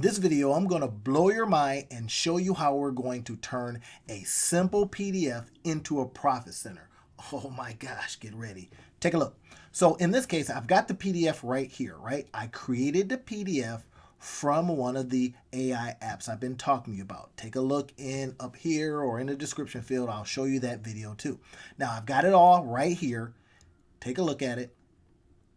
In this video, I'm going to blow your mind and show you how we're going to turn a simple PDF into a profit center. Oh my gosh, get ready. Take a look. So in this case, I've got the PDF right here, right? I created the PDF from one of the AI apps I've been talking to you about. Take a look in up here or in the description field. I'll show you that video too. Now I've got it all right here. Take a look at it.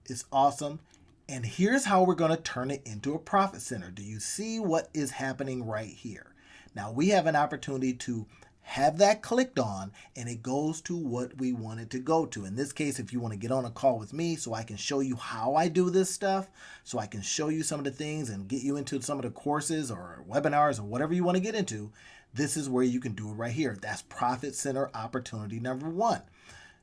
It's awesome. And here's how we're going to turn it into a profit center. Do you see what is happening right here? Now we have an opportunity to have that clicked on and it goes to what we want it to go to. In this case, if you want to get on a call with me so I can show you how I do this stuff, so I can show you some of the things and get you into some of the courses or webinars or whatever you want to get into, this is where you can do it right here. That's profit center opportunity number one.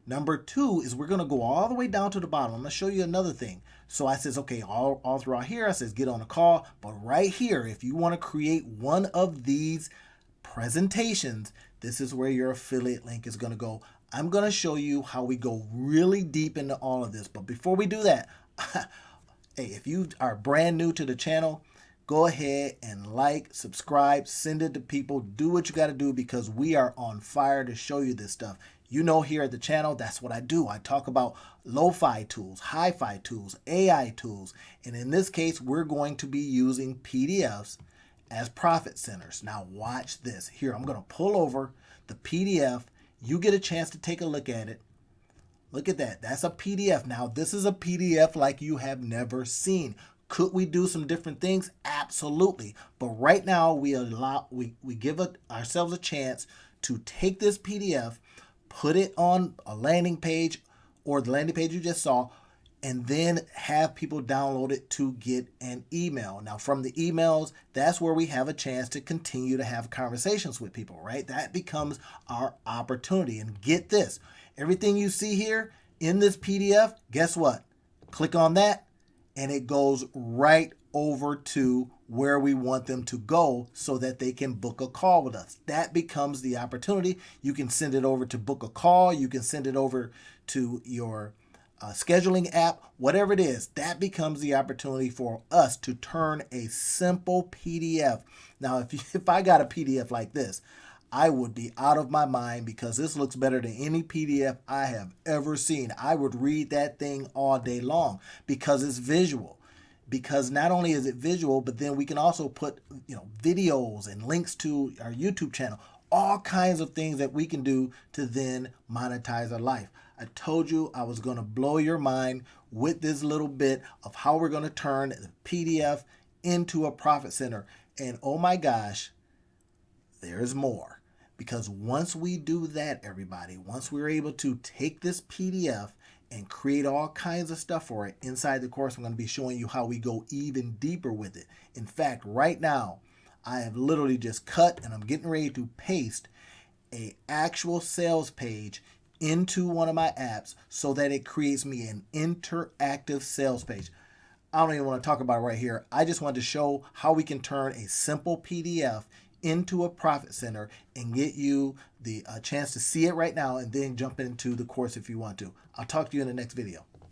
Number two is we're going to go all the way down to the bottom. I'm going to show you another thing. So I says, okay, all throughout here, I says, get on a call. But right here, if you want to create one of these presentations, this is where your affiliate link is going to go. I'm going to show you how we go really deep into all of this. But before we do that, hey, if you are brand new to the channel, go ahead and like, subscribe, send it to people. Do what you got to do because we are on fire to show you this stuff. You know, here at the channel, that's what I do. I talk about lo-fi tools, hi-fi tools, AI tools. And in this case, we're going to be using PDFs as profit centers. Now watch this. Here, I'm going to pull over the PDF. You get a chance to take a look at it. Look at that. That's a PDF. Now, this is a PDF like you have never seen. Could we do some different things? Absolutely. But right now, we give ourselves a chance to take this PDF, put it on a landing page or the landing page you just saw, and then have people download it to get an email. Now, from the emails, that's where we have a chance to continue to have conversations with people, right? That becomes our opportunity. And get this, everything you see here in this PDF, guess what? Click on that, and it goes right over to where we want them to go so that they can book a call with us. That becomes the opportunity. You can send it over to book a call. You can send it over to your scheduling app, whatever it is. That becomes the opportunity for us to turn a simple PDF. Now, if I got a PDF like this, I would be out of my mind because this looks better than any PDF I have ever seen. I would read that thing all day long because it's visual. Because not only is it visual, but then we can also put, videos and links to our YouTube channel, all kinds of things that we can do to then monetize our life. I told you I was going to blow your mind with this little bit of how we're going to turn the PDF into a profit center. And oh my gosh, there's more. Because once we do that, everybody, once we're able to take this PDF and create all kinds of stuff for it inside the course, I'm going to be showing you how we go even deeper with it. In fact, right now, I have literally just cut and I'm getting ready to paste an actual sales page into one of my apps so that it creates me an interactive sales page. I don't even want to talk about it right here. I just wanted to show how we can turn a simple PDF into a profit center and get you the chance to see it right now and then jump into the course if you want to. I'll talk to you in the next video.